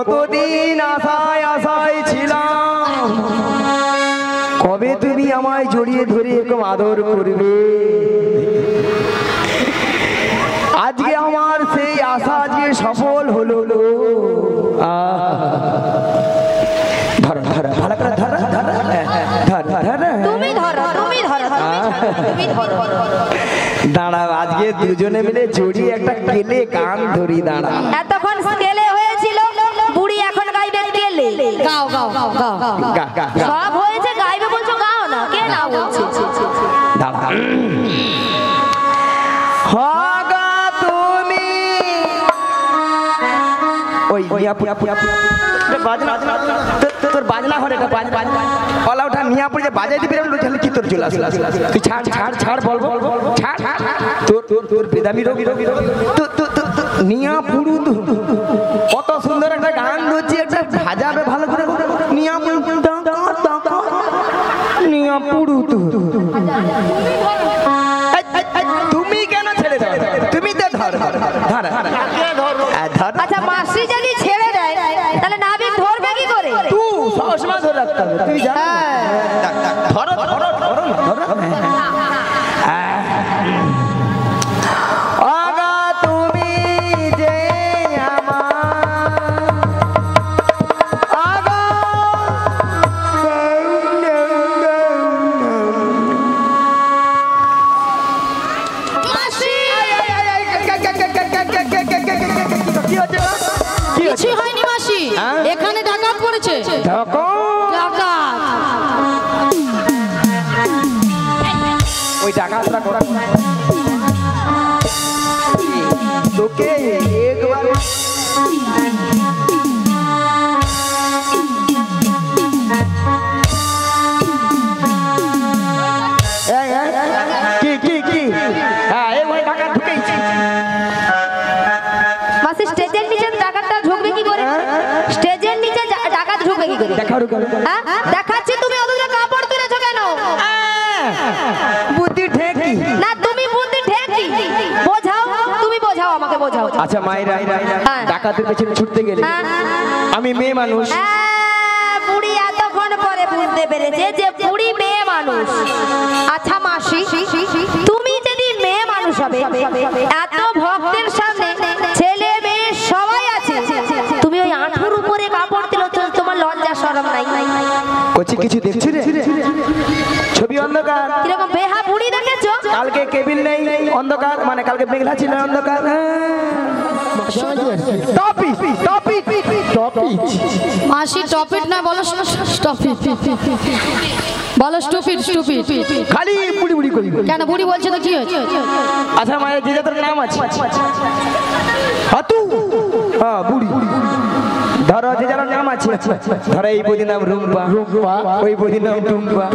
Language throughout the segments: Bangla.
কতদিন আশায় আশায় ছিলাম, কবে তুমি আমায় জড়িয়ে ধরে এরকম আদর করবে। আজকে আমার সেই আশা যে সফল হলো। দাঁড়াও, আজকে দুজনে মিলে জড়িয়ে একটা কেলে গান ধরি। দাঁড়া, এতক্ষণ কেলে হয়েছিল, বুড়ি এখন গাইবে কেলে। গাও গাও গাও সব হয়েছে, গাইবে বলছো, গাও না, কে না বলছে। দাঁড়া, হাগা তুমি ওই বাজনা, তোর বাজনা ঘরে কলা ওঠা নিয়ে পড়ে বাজাই দিবি, কি তোর চলে আসলে তুই ছাড় ছাড় ছাড় বল ছাড়। তোর বেদামি রোগী নিয়া পুরু কত সুন্দর একটা গান ধরছি, একটা ভাজাবে ভালো করে নিয়া নিয়া পুরু। তুমি কেন ছেড়ে দাও? তুমি তো ধর। আচ্ছা, মাসি যদি ছেড়ে দেয় তাহলে নাবিক ধরবে কি করে? তুই সবসময় ধরে রাখতে হবে, তুই জানো। ধরো ধরো ধরো ধরো। আগা তুমি যে আমার আগা কিছু হয়নি মাসি, এখানে ডাকাত পড়েছে। ওই ডাকাতরা করা তোকে একবার কি হ্যাঁ, এই ভাই ডাকাত ঢুকেছে। মাসি, স্টেজের নিচে ডাকাতটা ঢুকবে কি করে? স্টেজের নিচে ডাকাত ঢুকবে কি করে? দেখাচ্ছি, তুমি ওদিকে কাপড় তুলেছো কেন? বুদ্ধি ঠেকি না, তুমি বুদ্ধি ঠেকি বোঝাও, তুমি বোঝাও, আমাকে বোঝাও। আচ্ছা মায়েরা, ডাকাতের পেছনে ছুটতে গেলে আমি মেয়ে মানুষ। বুড়ি এতক্ষণ পরে বুঝতে পেরেছে যে বুড়ি মেয়ে মানুষ। আচ্ছা মাসি, তুমি যদি মেয়ে মানুষ হবে, এত ভক্তের সামনে ছেলে মেয়ে সবাই আছে, তুমি ওই আঁঠুর উপরে কাপড় দিল, তোমার লজ্জা শরম নাই? কচি কিছু দেখছি রে, ছবি অন্ধকার। কিরকম বেহা বুড়ি দেখেছো? কালকে কেবিল নেই, অন্ধকার, মানে কালকে মেঘলা ছিল, অন্ধকার। মাসি টপিট না, বলো স্টপিট, বলো স্টুপিড। খালি বুড়ি বুড়ি করি কেন? বুড়ি বলছে তো কি হয়েছে? আচ্ছা মায়ের যে যাদের নাম আছে, হাতু হ্যাঁ বুড়ি, ধরো যে যার নাম আছে, ধরো এই বৌদির নাম রুম্পা, ওই বৌদির নাম টুম্পা,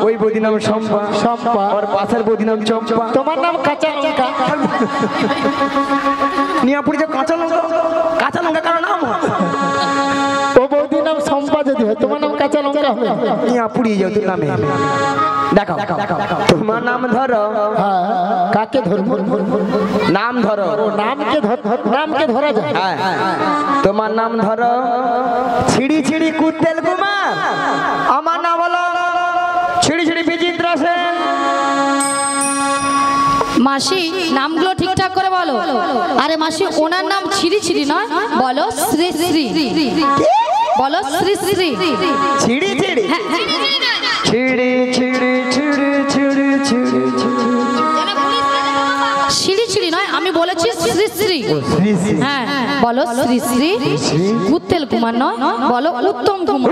ওই বৌদির নাম শম্পা, আর পাশের বৌদির নাম চম্পা। তোমার নাম কাঁচা লঙ্কা। নিয়াপুরি যে কাঁচা লঙ্কা কারো নাম হয়। ও বৌদির নাম শম্পা যদি হয়, তোমার নাম কাঁচা লঙ্কা হবে। নিয়াপুরি যাও তোর নামে। দেখো তোমার নাম ধরো। কাকে ধরবো? নাম ধরো। নামকে ধরা যায়। তোমার নাম ধরো ছিড়ি ছিড়ি কুত্তেল কুমার। আমার নাম হলো ছিড়ি ছিড়ি বিচিত্রা সেন। মাসি, নামগুলো ঠিকঠাক করে বলো। আরে মাসি, ওনার নাম ছিড়ি ছিড়ি নয়, বলো শ্রী শ্রী। বলো শ্রী শ্রী। ছিড়ি ছিড়ি ছিড়ি ছিড়ি ছিড়ি ছিড়ি ছিড়ি সিঁড়ি ছিড়ি নয়, আমি বলেছি শ্রী শ্রী। হ্যাঁ, বলো শ্রী শ্রী। উত্তেল কুমার নয়, বলো উত্তম কুমার।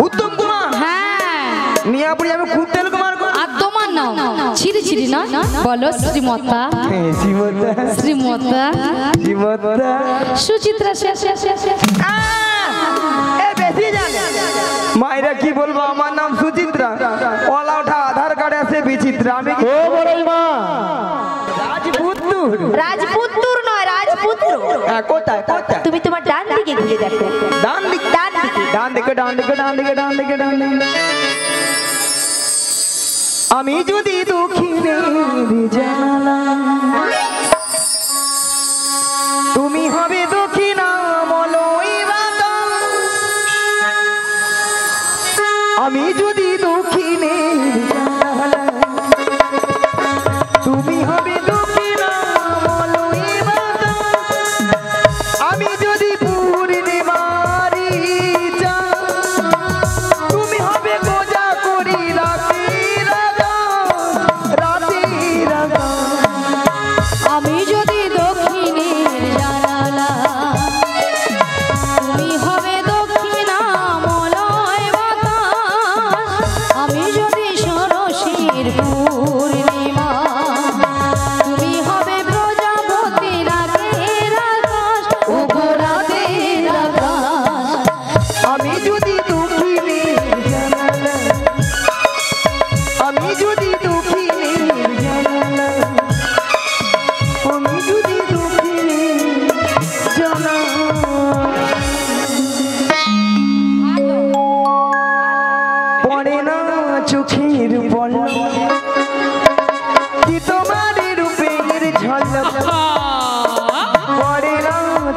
উত্তম কুমার? হ্যাঁ। মিয়াপুরি আমি উত্তেল কুমার। আর তোমার নাম ছিড়ি ছিড়ি নয়, বলো শ্রীমতা। শ্রীমতা সুচিত্রা শেষ। মায়েরা কি বলবো, আমার নাম সুচিত্রা, ওলা ওঠা আধার কার্ডে আছে বিচিত্রা। আমি রাজপুত্র নয়, রাজপুত্র। কোথায়? তুমি তোমার ডান দিকে ঘুরে দেখো। ডান দিকে। আমি যদি দক্ষিণে জানালাম, তুমি হবে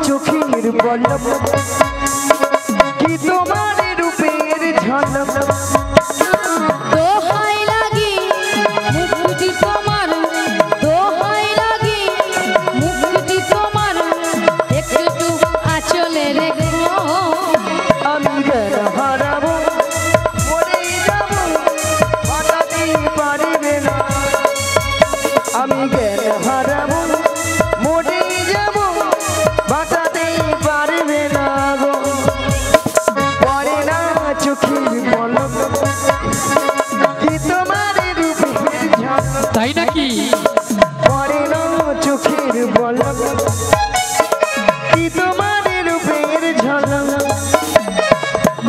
চোখের পলক কি তোমার রূপের ঝলক দোহাই লাগি মুকুটি তোমার দোহাই লাগি মুকুটি তোমার একটু আঁচলে রেখো আমি জ্ঞান হারাবো মরে যাবো বাঁচাতে পারবে না আমি জ্ঞান হারাবো মরে যাবো বাঁচাতে পারবে না গো পরে না চোখের পলক কি তোমার রূপের ঝলক তাই নাকি পরে না চোখের পলক কি তোমার রূপের ঝলক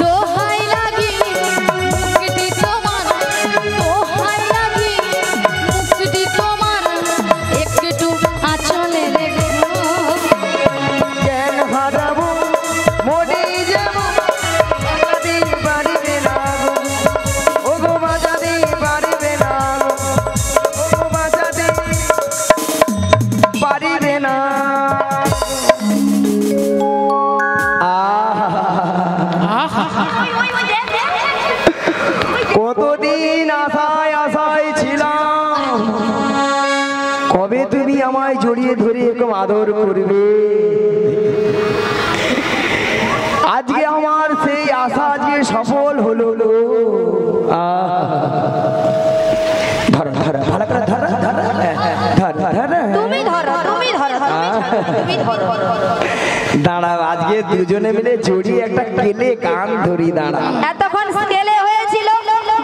দোহাই লাগি মুকুটি তোমার দোহাই লাগি মুকুটি তোমার একটু আঁচলে রেখো জ্ঞান হারাবো মরে যাবো বাঁচাতে পারবে না গো ও গো বাঁচাতে পারবে না গো ও গো বাঁচাতে পারবে না কতদিন আশায় আশায় ছিলাম কবে তুমি আমায় জড়িয়ে ধরে এরকম আদর করবে আজকে আমার সেই আশা আজকে সফল হলো ধরো ধরো ভালো করে ধরো ধরো ধরো তুমি ধরো তুমি ধরো তুমি ধরো দাঁড়াও আজকে দুজনে মিলে জড়িয়ে একটা কেলে গান ধরি দাঁড়া এতক্ষণ স্কেলে হয়েছিল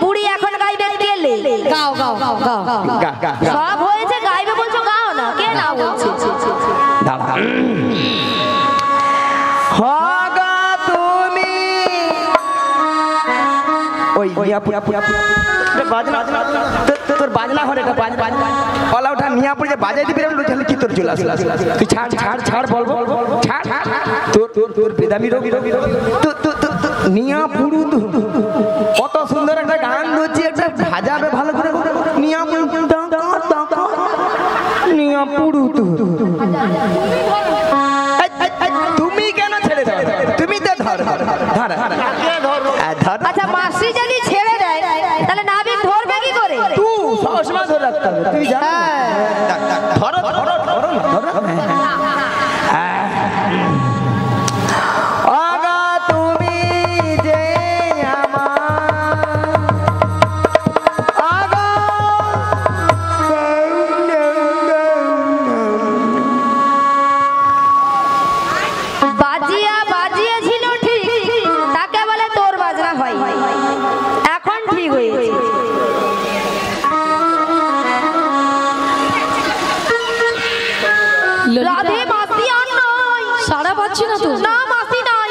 বুড়ি এখন গাইবে কেলে গাও গাও গাও গাও গা গা গা সব হয়েছে গাইবে বলছো গাও না কে না বলছে দাঁড়া হগা তুমি ওই বাজনা তোর বাজনা হরে এটা বাজ কলা ওঠা নিয়া পড়ে বাজাই দিবি তাহলে কি তোর চলে আসে তুই ছাড় ছাড় ছাড় বল বল ছাড় তোর তোর তোর বেদামি রবি রবি নিয়া পুরু কত সুন্দর একটা গান ধরছি একটা ভাজাবে ভালো করে নিয়া পুরু নিয়া পুরু তুমি কেন ছেড়ে দাও তুমি তো ধর ধর আচ্ছা মাসি যদি ছেড়ে দেয় তাহলে নাবিক ধরবে কি করে তুই সবসময় ধরে রাখতে হবে তুই জানো ধরো ধরো ধরো ধরো আগা তুমি যে আমার আগা বাজিয়া বাজিয়েছিল ঠিক তাকে বলে তোর বাজনা হয় এখন ঠিক হয়েছে রাধে মাসি আর নয় সারা পাচ্ছি না তো না মাসি নাই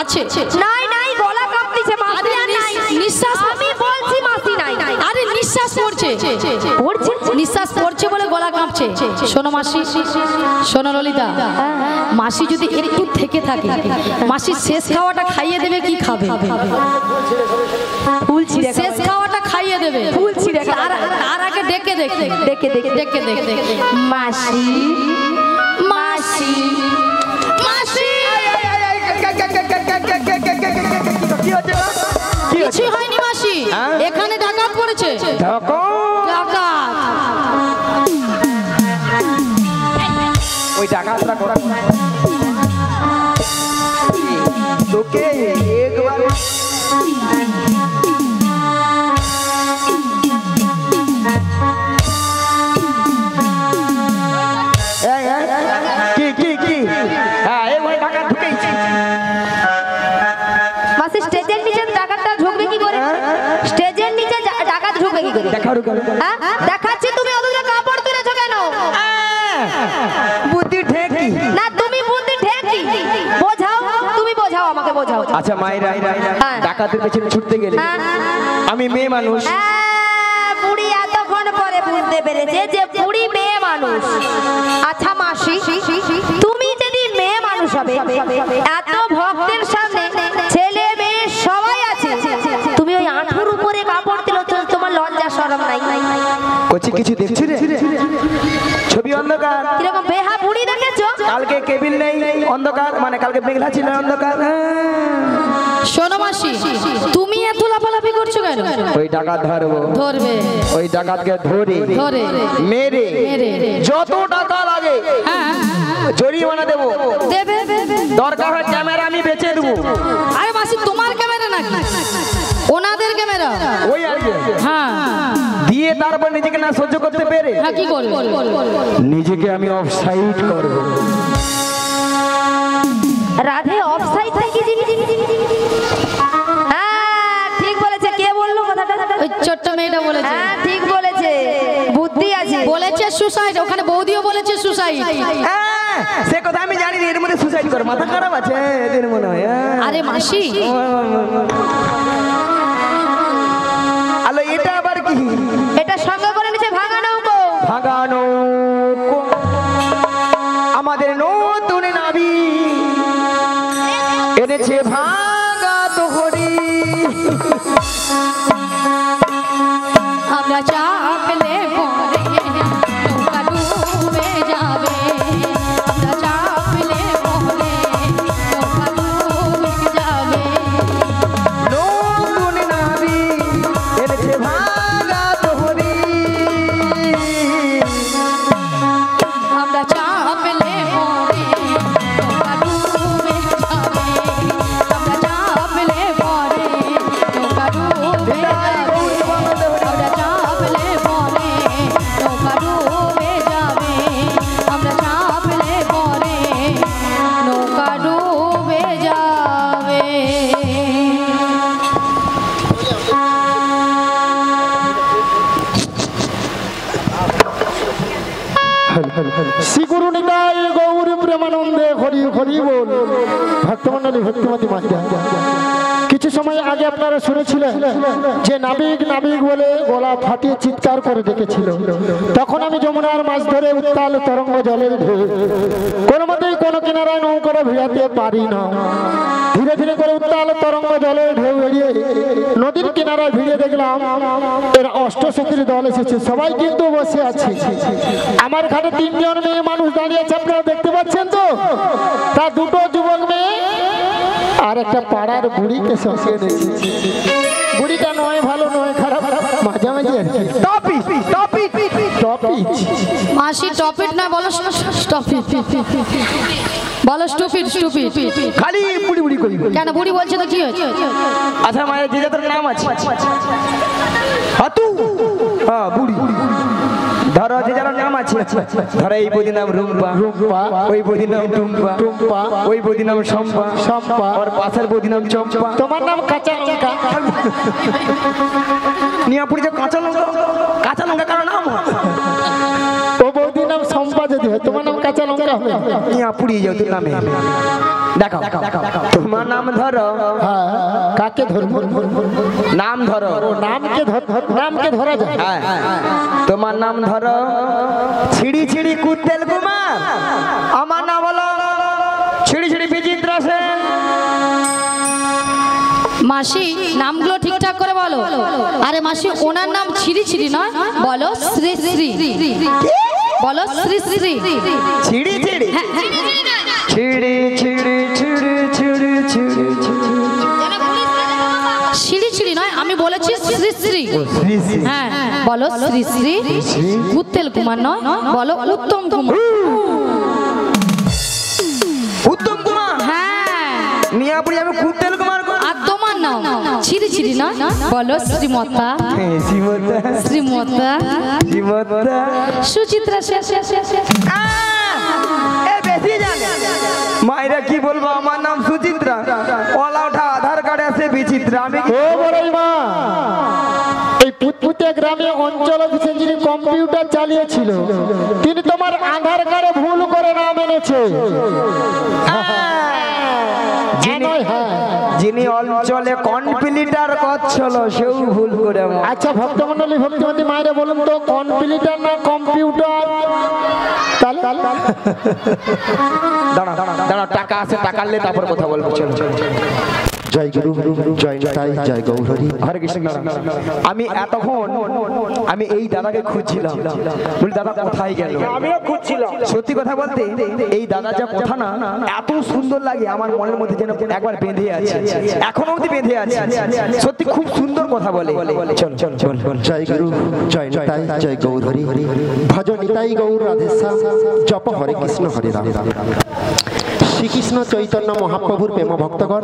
আছে নাই নাই গলা কাঁপতিছে মাসি আর নাই নিঃশ্বাস আমি বলছি মাসি নাই আরে নিঃশ্বাস পড়ছে পড়ছে নিঃশ্বাস পড়ছে বলে গলা কাঁপছে শোনো মাসি শোনো ললিতা মাসি যদি একটু থেকে থাকে মাসি শেষ খাওয়াটা খাইয়ে দেবে কি খাবে ফুলছি শেষ খাওয়াটা খাইয়ে দেবে ফুলছি রেখা তার আগে ডেকে দেখে দেখে দেখে ডেকে দেখে মাসি মাসি মাসি কিছু হয়নি মাসি এখানে ডাকাত পড়েছে ডাকাত ওই ডাকাতরা করা তোকে একবার কি কি কি হ্যাঁ একবার ডাকাত ঢুকেছে মাসি স্টেজের নিচে ডাকাতটা ঢুকবে কি করে স্টেজের নিচে ডাকাত ঢুকবে কি করে দেখাও হ্যাঁ দেখাচ্ছি তুমি ওদের কাপড় তুলেছো কেন বুদ্ধি ঠেকি না তুমি বুদ্ধি ঠেকি বোঝাও তুমি বোঝাও আমাকে বোঝাও আচ্ছা মায়েরা ডাকাতের পেছনে ছুটতে গেলে আমি মেয়ে মানুষ বুড়ি এতক্ষণ পরে বুঝতে পেরেছে যে বুড়ি মেয়ে মানুষ আচ্ছা মাসি তুমি যদি মেয়ে মানুষ হবে এত ভক্তের সামনে ছেলে মেয়ে সবাই আছে তুমি ওই আঁঠুর উপরে কাপড় দিল তোমার লজ্জা শরম নাই কিছু দেখছি রে ছবি অন্ধকার কিরকম বেহা বুড়ি দেখেছো কালকে কেবিল নেই অন্ধকার, মানে কালকে মেঘলা ছিল অন্ধকার। শোনো মাসি, তুমি এত লাফালাফি করছো কেন? ওই ডাকাত ধরবো, ধরবে, ওই ডাকাতকে ধরে ধরে মেরে মেরে যত টাকা লাগে হ্যাঁ জরিমানা দেবো, দেবে, দরকার হয় ক্যামেরা আমি বেচে দেবো। আরে মাসি তোমার ক্যামেরা নাকি ওনাদের ক্যামেরা? ওই আর কি, হ্যাঁ দিয়ে তারপর নিজেকে না সহ্য করতে পেরে হ্যাঁ কি করবে? নিজেকে আমি অফসাইড করব। রাধে অফসাইড থেকে হ্যাঁ ঠিক বলেছে। কে বললো কথাটা? ওই ছোট্ট মেয়েটা বলেছে। হ্যাঁ ঠিক বলেছে, বুদ্ধি আছে। বলেছে সুসাইড, ওখানে বৌদিও বলেছে সুসাইড। হ্যাঁ, সে কথা আমি জানি না, এর মধ্যে সুসাইড করে মাথা খারাপ আছে এদের মনে হয়। আরে মাসি আলো এটা আবার কি? এটা সঙ্গে করে নিচে ভাঙা নৌকো। ভাঙা নৌকো আমাদের নতুন নাবি এনেছে ভাঙা তোহরি। আমরা চাপলে পরে নৌকা ডুবে যাবে, আমরা চাপলে পরে নৌকা ডুবে যাবে। নতুন নাবি এনেছে ভাঙা তোহরি। আমরা চাপলে পরে নৌকা ডুবে যাবে, আমরা চাপলে পরে নৌকা ডুবে যাবে, আমরা চাপলে পরে নৌকা ডুবে যাবে, আমরা চাপলে পরে নৌকা ডুবে যাবে। শ্রী গুরু নিতাই গৌর প্রেমানন্দে হরি হরি বল। ভক্তমণ্ডলী, ভক্তিমতী মাতা, কিছু সময় আগে আপনারা শুনেছিলেন যে নাবিক নাবিক বলে গলা ফাটিয়ে চিৎকার করে ডেকেছিল। তখন আমি যমুনার মাছ ধরে উত্তাল তরঙ্গ জলের ঢেউ, কোনো মতেই কোনো কিনারায় নৌকাটা ভিড়াতে পারি না। ধীরে ধীরে করে উত্তাল তরঙ্গ জলের ঢেউ এড়িয়ে নদীর কিনারায় ভিড়ে দেখলাম এর অষ্টশক্তির দল এসেছে। সবাই কিন্তু বসে আছে। আমার ঘাটে 3 জন মেয়ে মানুষ দাঁড়িয়ে আছে, আপনারা দেখতে পাচ্ছেন তো? তা 2টো যুবক মেয়ে আর একটা পাড়ার বুড়িকে সঙ্গে এনেছে। বুড়িটা নয় ভালো নয় খারাপ, মাঝামাঝি আর কি। টপিক টপিক টপিক মাসি টপিট না বলো স্টপিট, বলো স্টুপিড স্টুপিড। খালি বুড়ি বুড়ি করি। কেন বুড়ি বলছে তো কি হয়েছে? আচ্ছা মায়ের যে যাদের নাম আছে হাতু, হ্যাঁ বুড়ি। ধরো যে যার নাম আছে, ধরো এই বৌদির নাম রুম্পা, রূপা, ওই বৌদির নাম টুম্পা, টুম্পা, ওই বৌদির নাম শম্পা, শম্পা, আর পাশের বৌদির নাম চম্পা। তোমার নাম কাঁচা লঙ্কা। নিয়াপুরি যে কাঁচা লঙ্কা, কাঁচা লঙ্কা কারো নাম হয়। ও বৌদির নাম শম্পা যদি হয়, তোমার নাম কাঁচা লঙ্কা হবে। নিয়াপুরি যাও তোর নামে। দেখো তোমার নাম ধরো। হ্যাঁ, কাকে ধরবো? নাম ধরো, নামকে ধরা যায়। হ্যাঁ তোমার নাম ধরো ছিড়ি ছিড়ি কুত্তেল কুমার। আমার নাম হলো ছিড়ি ছিড়ি বিচিত্র সেন। মাসি নামগুলো ঠিকঠাক করে বলো। আরে মাসি ওনার নাম ছিরি ছিরি নয়, বলো শ্রী শ্রী, বলো শ্রী শ্রী। ছিড়ি ছিড়ি ছিড়ি ছিড়ি ছিড়ি ছিড়ি ছিড়ি সিঁড়ি ছিড়ি নয়, আমি বলেছি শ্রী শ্রী। হ্যাঁ বলো শ্রী শ্রী। উত্তেল কুমার নয়, বলো উত্তম কুমার। উত্তম কুমার। হ্যাঁ মিয়াপুরি আমি কুত্তেল কুমার। আর তোমার নাম ছিরি ছিরি নয়, বলো শ্রীমতা, শ্রীমতা শ্রীমতা শ্রীমতা সুচিত্রা সেন। বেশি জানে মায়েরা কি বলবো, আমার নাম সুচিত্রা। ওলা ওঠা আধার কার্ডে আছে বিচিত্রা। আমি ও বড়াই মা, এই পুতপুতিয়া গ্রামে অঞ্চল অফিসে যিনি কম্পিউটার চালিয়েছিল, তিনি তোমার আধার কার্ডে ভুল করে নাম এনেছে। যিনি অঞ্চলে কম্পিউটার করছিল সেও ভুল করে। আচ্ছা ভক্তমন্ডলী, ভক্তিমতী মায়েরা বলুন তো, কম্পিউটার না কম্পিউটার? দাঁড়া দাঁড়া, টাকা আছে, টাকা নিলে তারপর কথা বলবো। চলো চলো। জয় গুরু জয় নিতাই জয় গৌরহরি। হরে কৃষ্ণ। আমি এতক্ষণ আমি এই দাদাকে খুঁজছিলাম, বলি দাদা কোথায় গেল? আমিও খুঁজছিলাম। সত্যি কথা বলতে এই দাদা যা কথা না এত সুন্দর লাগে, আমার মনের মধ্যে যেন একবার বেঁধে আছে, এখনো অবধি বেঁধে আছে। সত্যি খুব সুন্দর কথা বলে। চল চল চল। জয় গুরু জয় নিতাই জয় গৌরহরি। ভজ নিতাই গৌর রাধেশ্যাম, জপ হরে কৃষ্ণ হরে রাম। শ্রীকৃষ্ণ চৈতন্য মহাপ্রভুর প্রেম ভক্তগণ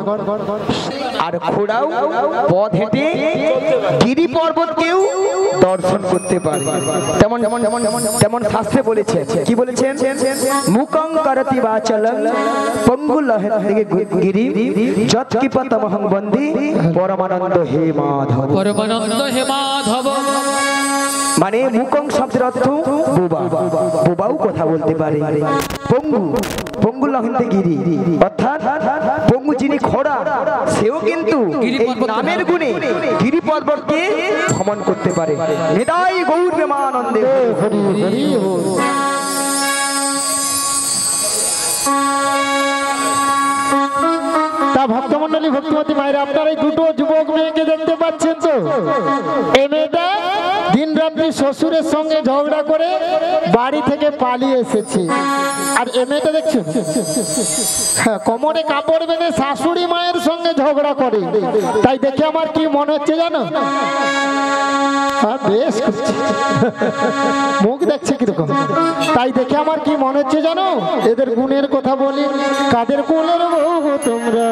আর ঘোড়াও পথ হেঁটে গিরি পর্বতকেও দর্শন করতে পারে, তেমন যেমন যেমন যেমন শাস্ত্রে বলেছে। কি বলেছেন? মুকং করতি বাচলং পঙ্গু লহেতে গিরি যৎ কৃপতমহং বন্দি পরমানন্দ হে মাধব। পরমানন্দ হে মাধব মানে মুকং শব্দের অর্থ বোবা, বোবাও কথা বলতে পারে। পঙ্গু, পঙ্গু লহেতে গিরি অর্থাৎ পঙ্গু যিনি খোড়া, সেও কিন্তু এই নামের গুণে গিরি পর্বতকে ভ্রমণ করতে পারে। নিতাই গৌর প্রেমানন্দে হরি হরি বল। তা ভক্তমন্ডলী ভক্তিমতী মায়েরা, আপনারা এই দুটো যুবক মেয়েকে দেখতে পাচ্ছেন তো? এই মেয়েটা দিন রাত্রি শ্বশুরের সঙ্গে ঝগড়া করে বাড়ি থেকে পালিয়ে এসেছে। আর এই মেয়েটা দেখছেন, হ্যাঁ, কোমরে কাপড় বেঁধে শাশুড়ি মায়ের সঙ্গে ঝগড়া করে। তাই দেখে আমার কি মনে হচ্ছে জানো? হ্যাঁ, বেশ করছে। মুখ দেখছে কিরকম। তাই দেখে আমার কি মনে হচ্ছে জানো? এদের গুণের কথা বলি। কাদের কুলের বউ গো তোমরা,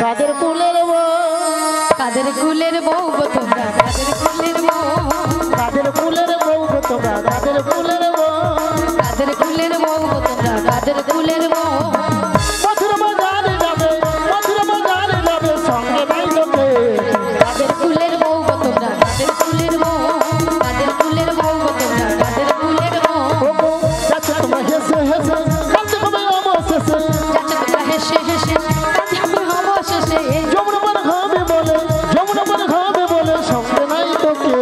কাদের কুলের বউ, কাদের কুলের বউ গো তোমরা, কাদের কুলের বউ, কাদের কুলের বউ গো তোমরা, কাদের কুলের বউ, কাদের কুলের বউ গো তোমরা, কাদের কুলের বউ। মথুরা বাজারে যাবে, মথুরা বাজারে যাবে, সঙ্গে নাই লোকে। কাদের কুলের বউ গো তোমরা, কাদের কুলের বউ, কাদের কুলের বউ গো তোমরা, কাদের কুলের বউ। ও গো, যাচ্ছে তোমরা হেসে হেসে, কাঁদতে হবে অবশেষে। যাচ্ছে তোমরা হেসে হেসে, কাঁদতে হবে অবশেষে। যমুনা পার হবে বলে, যমুনা পার হবে বলে, সঙ্গে নাই তোকে।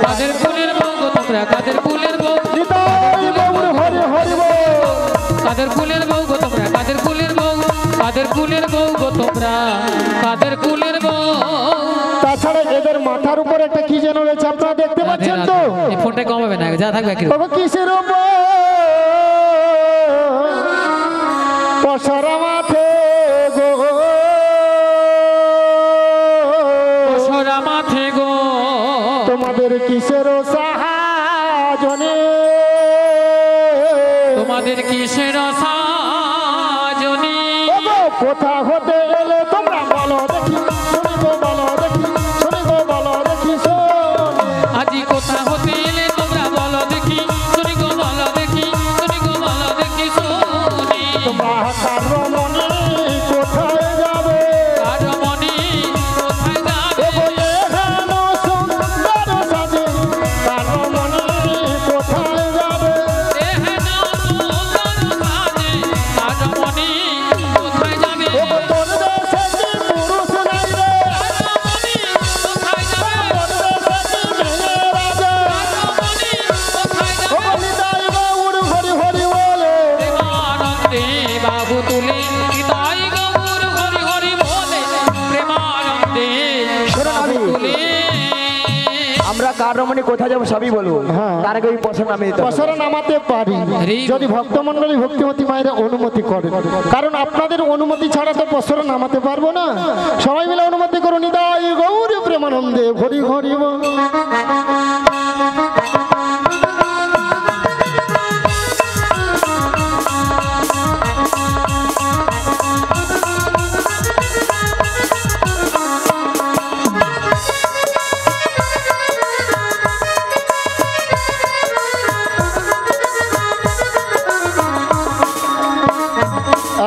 কাদের কুলের বউ গো তোমরা, কাদের কুলের বউ, নিতাই গৌর হরি হরি বল। কাদের কুলের বউ গো তোমরা, কাদের কুলের বউ, কাদের কুলের বউ গো তোমরা, কাদের কুলের বউ। তাছাড়া এদের মাথার উপর একটা কি যেন রয়েছে, আপনারা দেখতে পাচ্ছেন তো? এই ফোনটা কমাবে না, যা থাকবে একই রকম। বাবা কিসের উপর পশরা মাথে গো, পশরা মাথে গো, তোমাদের কিসের সাহায্যে, তোমাদের কিসের সাজনি। কোথা হতে এলে তোমরা বলো দেখি, শুনি গো বলো দেখি, শুনি গো বলো দেখি শোন। আজি কোথা হতে এলে তোমরা বলো দেখি, শুনি গো বলো দেখি, শুনি গো বলো দেখি শুনি। তোমরা কারো মনে কোথায় যাবে, কারো মনে কোথায় যাবে, ও বলে হেন সুন্দর সাজে, কারো মনে কোথায় যাবে। এ হেন সুন্দর সাজে, কারো মনে কোথায় যাবে, ও গো তোর দেশে কি পুরুষ নাই রে, কারো মনে কোথায় যাবে, তোর দেশে কি মেয়েরা যে। কারো মনে কোথায় ও যাবে। নিতাই গৌর হরি হরি বলে, প্রেমানন্দে বাবু তুলে নিতাই গৌর হরি হরি বলে, প্রেমানন্দে বাবু তুলে। আমরা কার রমণী কোথায় যাবো সবই বলবো, হ্যাঁ। তার আগে ওই পছন্দ নামে দিতে হবে। পশরা নামাতে পারি যদি ভক্তমন্ডলী ভক্তিমতী মায়েরা অনুমতি করে, কারণ আপনাদের অনুমতি ছাড়া তো পশরা নামাতে পারবো না। সবাই মিলে অনুমতি করুন। নিতাই গৌর প্রেমানন্দে হরি হরি বল।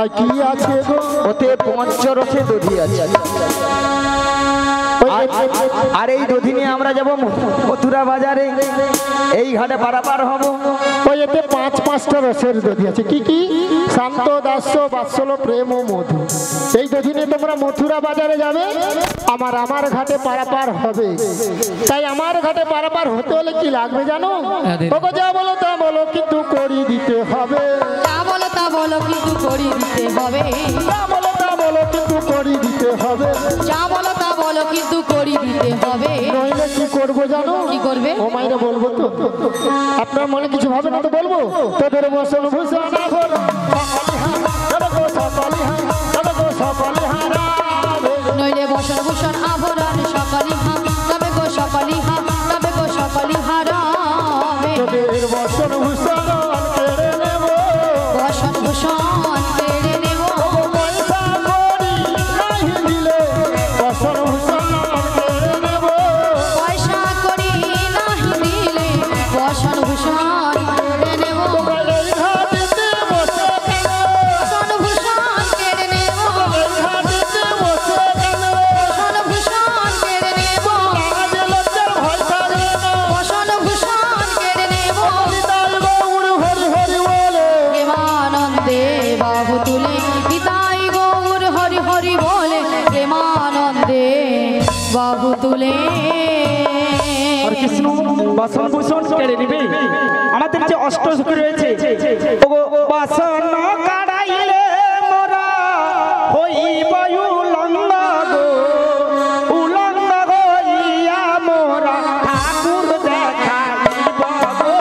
আর কি আছে গো, ওতে পঞ্চরসে দধি আছে। আর এই দধি নিয়ে আমরা যাব মথুরা বাজারে, এই ঘাটে পারাপার হব। ওই এতে পাঁচটা রসের দধি আছে। কি কি? শান্ত, দাস্য, বাৎসল্য, প্রেম ও মধু। এই দধি নিয়ে তোমরা মথুরা বাজারে যাবে, আমার ঘাটে পারাপার হবে। তাই আমার ঘাটে পারাপার হতে হলে কি লাগবে জানো? ওগো যা বলো তা বলো, কিন্তু করি দিতে হবে। তা বলো তা বলো, কিন্তু করি দিতে হবে। যা বলো তা বলো কিন্তু করি দিতে হবে, যা বলো তা বলো কিন্তু করি দিতে হবে। নইলে কি করবো জানো? কি করবে? ও মাইরে বলবো তো, আপনার মনে কিছু ভাবে না তো বলবো। তোদের বসন ভূষণ নইলে বসন ভূষণ আভরণ সকালি হা তবে গো সকালি হা তবে গো সকালি হারাবে। তোদের বসন ভূষণ কেড়ে নেব, বসন ভূষণ কেড়ে নেব। পয়সা করি নাহি দিলে বসন ভূষণ কেড়ে নেব। পয়সা করি নাহি দিলে বসন ভূষণ কেড়ে নেব। এই ঘাটিতে বসে কেন, বসন ভূষণ কেড়ে নেব। ঘাটিতে বসে কেন, বসন ভূষণ কেড়ে নেব। আজ লজ্জার ভয় থাকবে না। বসন ভূষণ কেড়ে নেব। নিতাই গৌর হরি হরি বলে, প্রেমানন্দে বাহু তুলে নিতাই গৌর হরি হরি বলে প্রেমানন্দে বাহু তুলে। আর কৃষ্ণ বাসন ভূষণ কেড়ে নিবে। আমাদের যে অষ্টসখী রয়েছে, ওগো বাসন কাড়াইলে মোরা হইব উলঙ্গ গো, উলঙ্গ হইয়া মোরা ঠাকুর দেখাইব গো,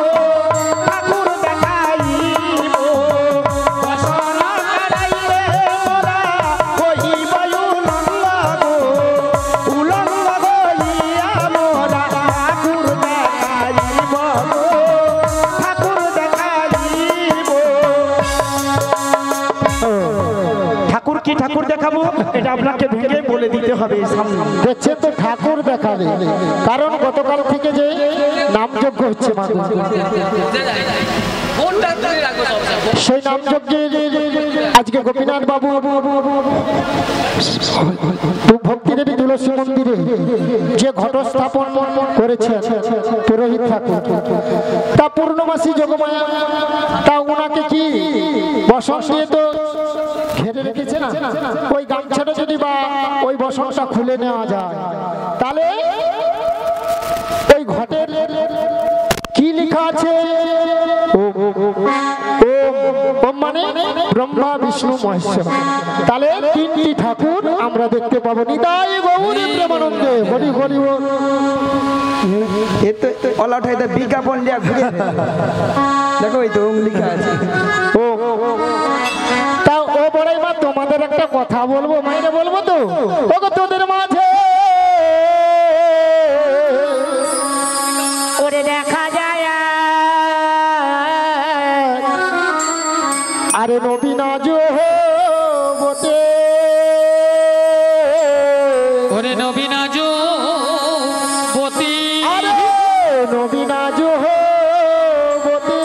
ঠাকুর দেখাইব। বাসন কাড়াইলে মোরা হইব উলঙ্গ গো, উলঙ্গ হইয়া মোরা ঠাকুর দেখাইব গো, ঠাকুর দেখাইব। ঠাকুর কি ঠাকুর দেখাবো এটা আপনাকে ভেঙে বলে দিতে হবে সামনে। দেখছেন তো ঠাকুর দেখাবে, কারণ গতকাল থেকে যে নামযজ্ঞ হচ্ছে মা গো, সেই নামযজ্ঞে আজকে গোপীনাথ বাবু ভক্তিদেবী তুলসী মন্দিরে যে ঘট স্থাপন করেছেন পুরোহিত ঠাকুর, তা পূর্ণমাসী যোগমায়া, তা ওনাকে কি বসন দিয়ে তো ঘেরে রেখেছে না, ওই গামছাটা যদি বা ওই বসনটা খুলে নেওয়া যায়, তাহলে ওই ঘটের কি লেখা আছে? ওম মানে ব্রহ্মা বিষ্ণু মহেশ্বর, তাহলে তিনটি ঠাকুর আমরা দেখতে পাবো। নিতাই গৌর প্রেমানন্দে হরি হরি বল। এ তো অলাট হয়ে বিজ্ঞাপন লিয়া ঘুরে দেখো এই তো লেখা আছে। ও তা ও বড়াই মা, তোমাদের একটা কথা বলবো, মাইনে বলবো তো। ওগো তোদের মাঝে ওরে দেখা যায় আরে নবীনা জো বটে, ওরে নবীনা জো বতী, আরে নবীনা জো বটে,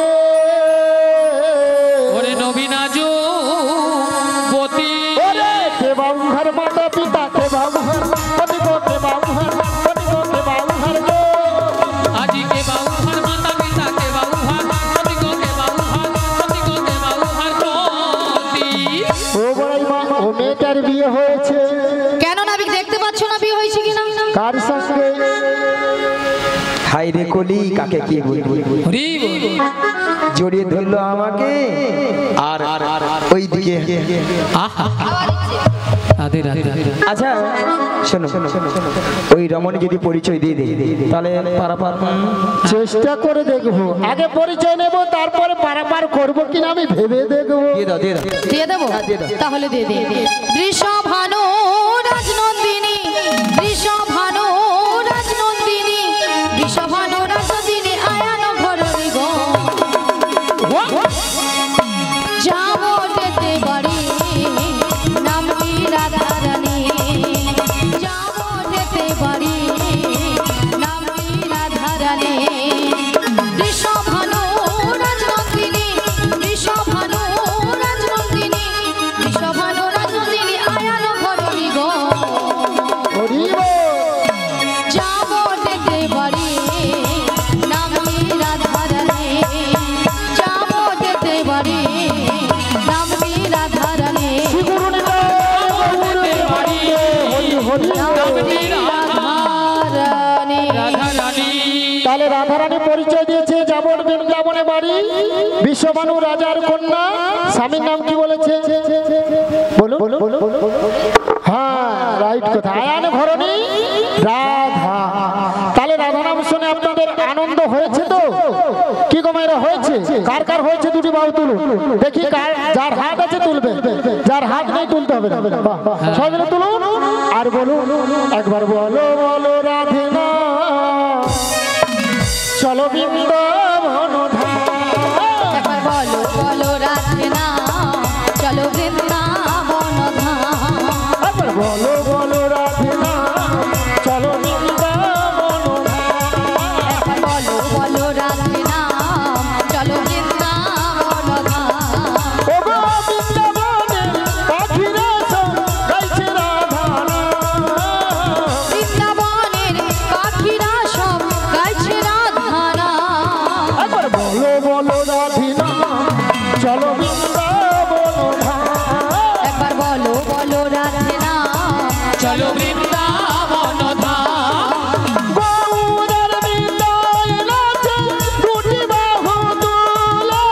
ওরে নবীনা জো বতী। ওরে কে বাবু ঘর মাতা পিতা, কে বাবু ঘর পতি গো, কে বাবু ঘর পতি গো, কে বাবু ঘর গো। আজি কে বাবু হার মাতা পিতা কে বাবু হার পতি গো, কে বাবু হার পতি গো, কে বাবু হার পতি। ও বড়াই মা, ও মেয়েটার বিয়ে হয়েছে কেন নাবিক দেখতে পাচ্ছ না বিয়ে হয়েছে কিনা? কার সঙ্গে? হাই রে কলি কাকে কি বলবো, হরি বল। জড়িয়ে ধরলো আমাকে আর ওই দিকে। আহা রাধে রাধে। আচ্ছা শোনো, ওই রমণী যদি পরিচয় দিয়ে দেয় তাহলে পারাপার চেষ্টা করে দেখবো, আগে পরিচয় নেব, তারপরে পারাপার করবো কিনা আমি ভেবে দেখবো। দিয়ে দাও দিয়ে দাও। দিয়ে দেবো? তাহলে দিয়ে দে। বৃষভানু রাজনন্দিনী, বৃষভানু রাজনন্দিনী, বৃষভানু রাজনন্দিনী আয়ান ঘরণী গো। যাবো যেতে বাড়ি নাম কি রাধারানী, যাবো যেতে বাড়ি নাম কি রাধারানী। বৃষভানু রাজনন্দিনী, বৃষভানু রাজনন্দিনী, বৃষভানু রাজনন্দিনী আয়ান ঘরণী গো। হরি বল। যাবো যেতে বাড়ি নাম কি রাধারানী, যাবো যেতে বাড়ি নাম কি রাধারানী, শ্রীগুরু নিতাই গৌর প্রেমানন্দে হরি হরি বল। রাধারানী। রাধা রানী। তাহলে রাধারানী পরিচয় দিয়েছে যাবন বৃন্দাবনে বাড়ি, বিশ্বভানু রাজার কন্যা, স্বামীর নাম কি বলেছে? বলুন বলুন। কার কার হয়েছে দুটি বাহু তুলুন দেখি কার যার হাত আছে তুলবে যার হাত নেই তুলতে হবে না বাহ সবাই মিলে তুলুন আর বলুন একবার বলো বলো রাধে না চলো বৃন্দাবন ধাম একবার বলো বলো রাধে না চলো বৃন্দাবন ধাম একবার বলো বলো রাধে না চলো বৃন্দাবন ধাম একবার বলো বলো রাধে না চলো বৃন্দাবন ধাম ও গো বৃন্দাবনের পাখিরা সব গাইছে রাধা নাম। বৃন্দাবনের পাখিরা সব গাইছে রাধা নাম একবার বলো বলো রাধে না চলো বৃন্দাবন ধাম একবার বলো বলো রাধে না চলো বৃন্দাবন ধাম গৌরের বিদায় নাচে দুটি বাহু তুলে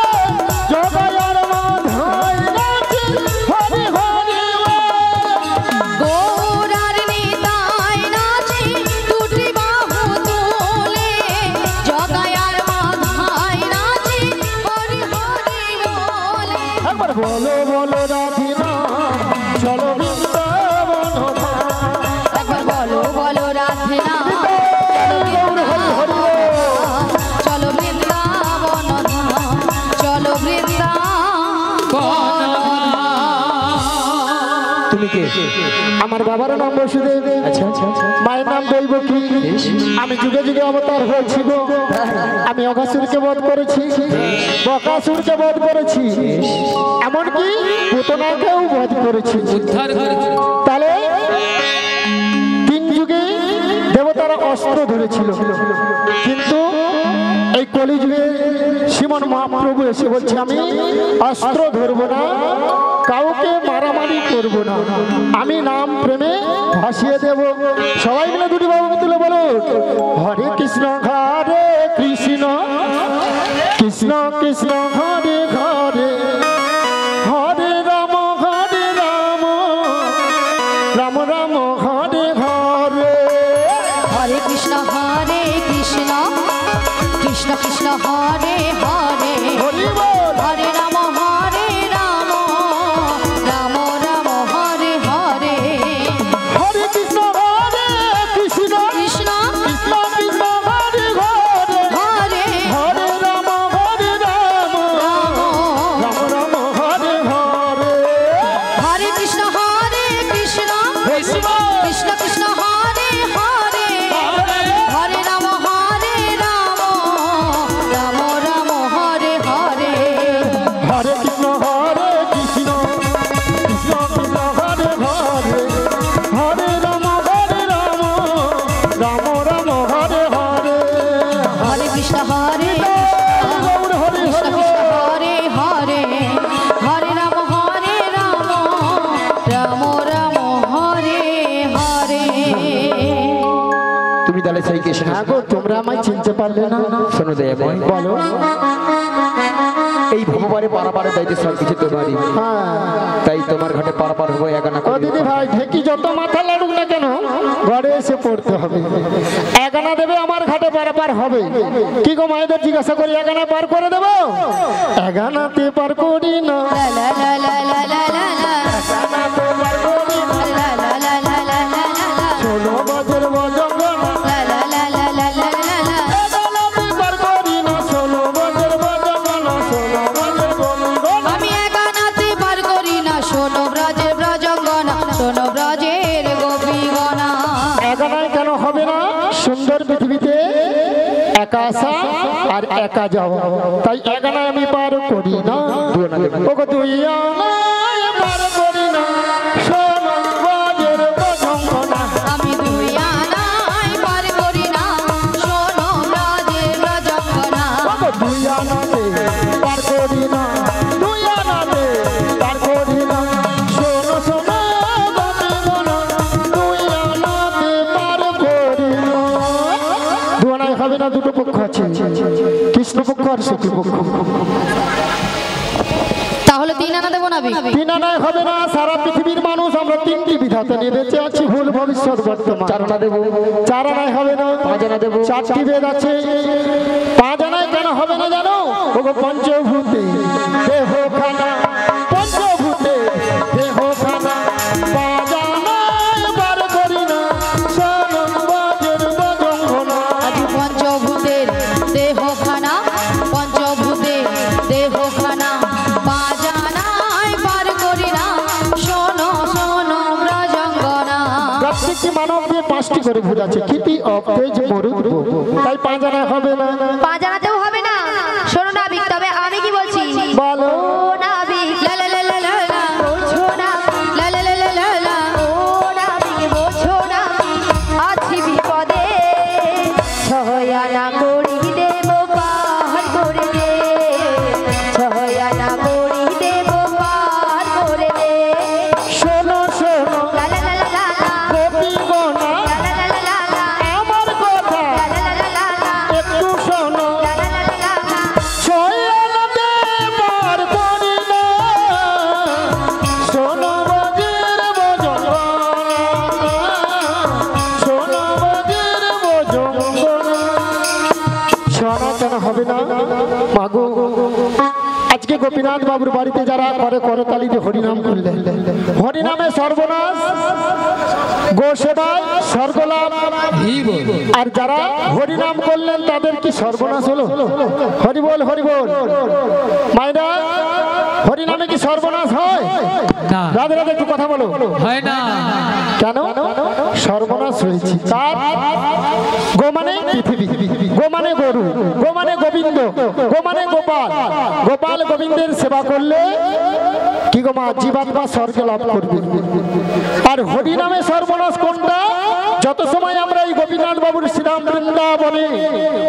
জগায়ার মাধায় নাচে হরি হরি গৌরার নিতাই নাচে দুটি বাহু তুলে জগায়ার মাথায় নাচে হরি হরি বলে একবার বলো বলো রাধে না চলো বৃন্দাবন ধাম একবার বলো বলো রাধে না চলো বৃন্দাবন ধাম চলো বৃন্দাবন তুমি কে? আমার বাবার নাম বসুদেব মায়ের নাম দৈবকী আমি যুগে যুগে অবতার হয়েছি গো আমি অঘাসুরকে বধ করেছি বকাসুরকে বধ করেছি এমনকি পুতনাকেও বধ করেছি উদ্ধার করেছে তাহলে তিন যুগে দেবতারা অস্ত্র ধরেছিল কিন্তু এই কলিযুগে শ্রীমন মহাপ্রভু এসে বলছে আমি অস্ত্র ধরবো না কাউকে মারামারি করব না আমি নাম প্রেমে ভাসিয়ে দেব সবাই মিলে দুটি বাবু তুলে বলো হরে কৃষ্ণ হরে কৃষ্ণ কৃষ্ণ কৃষ্ণ হরে হরে হরে রাম রাম রাম হরে হরে হরে কৃষ্ণ কৃষ্ণ কৃষ্ণ হরে হরে হরি বল হরে রাম রাম রাম হরে হরে হরে কৃষ্ণ কৃষ্ণ কৃষ্ণ কৃষ্ণ কৃষ্ণ হরে হরে হরে হরে রাম রাম রাম রাম হরে হরে হরে কৃষ্ণ কৃষ্ণ কৃষ্ণ কৃষ্ণ হরে হরে হরে রাম রাম রাম হরে হরে হরে কৃষ্ণ কৃষ্ণ কৃষ্ণ কৃষ্ণ হরে হরে হরে রাম রাম রাম হরে হরে হরে কৃষ্ণ হরে গৌর হরে কৃষ্ণ হরে কৃষ্ণ হরে হরে হরে রাম রাম রাম হরে হরে তুমি তাহলে সেই কৃষ্ণ হ্যাঁ গো তোমরা আমায় চিনতে পারলে না শোনো দয়াময় বলো এই ভববারে পারাপারে দায়িত্ব সব কিছু তোমারই হ্যাঁ তাই তোমার ঘাটে পারাপার হবো একানা ও দিদি ভাই ঢেকি যত মাথা লাড়ুক না কেন ঘরে এসে পড়তে হবে একানা দেবে আমার ঘাটে পারাপার হবে কি গো মায়েদের জিজ্ঞাসা করি একানা পার করে দেবো একানাতে পার করি না লা লা লা লা লা লা লা লা একানাতে পার করি না লা লা লা লা লা লা লা ষোলো বাজের বজঙ্গনা লা লা লা লা লা লা লা লা একানাতে পার করি না ষোলো বাজের বজঙ্গনা ষোলো বাজের বজঙ্গনা আমি একানাতে পার করি না শোনো ব্রজের ব্রজঙ্গনা শোনো ব্রজের গোপীগণা একানায় কেন হবে না সুন্দর পৃথিবীতে একা আসা আর একা যাওয়া তাই একানায় আমি পার করি না ওগো তুই আমায় পার করি না শোনো বাজের বজঙ্গনা আমি দুই আনাই পার করি না শোনো ব্রজের ব্রজঙ্গনা ওগো তুই আনাতে পার করি না তুই আনাতে পার করি না শোনো শোনো বজঙ্গনা তুই আনাতে পার করি না দুয়ানায় হবে না দুটো পক্ষ আছে কৃষ্ণপক্ষ আর শুক্লপক্ষ তাহলে তিন আনা দেবো না তিন আনায় হবে না সারা পৃথিবীর মানুষ আমরা তিনটি বিধাতা নিয়ে বেঁচে আছি, ভুল ভবিষ্যৎ বর্তমান। চারণা দেবো, চারণায় হবে না, পাঁচানা দেবো, চারটি বেদ আছে। পাঁচানায় কেন হবে না জানো? ওগো পঞ্চভূতে দেহ খানা, পঞ্চভূতে দেহ খানা, পাঁচানায় বার করি না, সনম বাজের বজঙ্গনা। আজ পঞ্চভূতের দেহখানা, পঞ্চভূতের দেহখানা, বাজানায় বার করি না, শোনো শোনো ব্রজঙ্গনা। প্রত্যেকটি মানব দিয়ে 5টি করে ভূত আছে, কিটি অপতেজ মরুদ, তাই পাঁচানায় হবে না। পা জানাতেও হবে না। শোনো নাবিক, তবে আমি কি বলছি? বলো। ও নাবিক, লা লা লা লা লা লা, বোঝো নাবিক, লা লা লা লা লা লা, ও নাবিক, বোঝো নাবিক, আছি বিপদে, ছয়ানা করি দেব পার করে দে, ছয়ানা করি দেব পার করে দে। শোনো শোনো লা লা লা লা লা লা, গোপীগণা, লা লা লা লা লা লা, আমার কথা লা লা লা লা লা, একটু শোনো। লা লা লা লা লা। ছয়ানাতে বার করি না, শোনো বাজের বজঙ্গনা, শোনো বাজের বজঙ্গনা। শোনা কেন হবে না মাগো? আজকে গোপীনাথ বাবুর বাড়িতে যারা করে করতালি দিয়ে হরিনাম করলেন, হরিনামে সর্বনাশ, গোসেবায় স্বর্গলাভ। আর যারা হরিনাম করলেন তাদের কি সর্বনাশ হলো? হরিবল হরিবল। মাইরা, হরিনামে কি সর্বনাশ হয়? না। রাধে রাধে, একটু কথা বলো। হয় না। কেন সর্বনাশ হয়েছে? তার গো মানে পৃথিবী, গো মানে গরু, গো মানে গোবিন্দ, গো মানে গোপাল। গোপাল গোবিন্দের সেবা করলে কি গো মা, জীবাত্মা স্বর্গে লাভ করবে। আর হরি নামে সর্বনাশ কোনটা? যত সময় আমরা এই গোপীনাথ বাবুর শ্রীরাম বৃন্দাবনে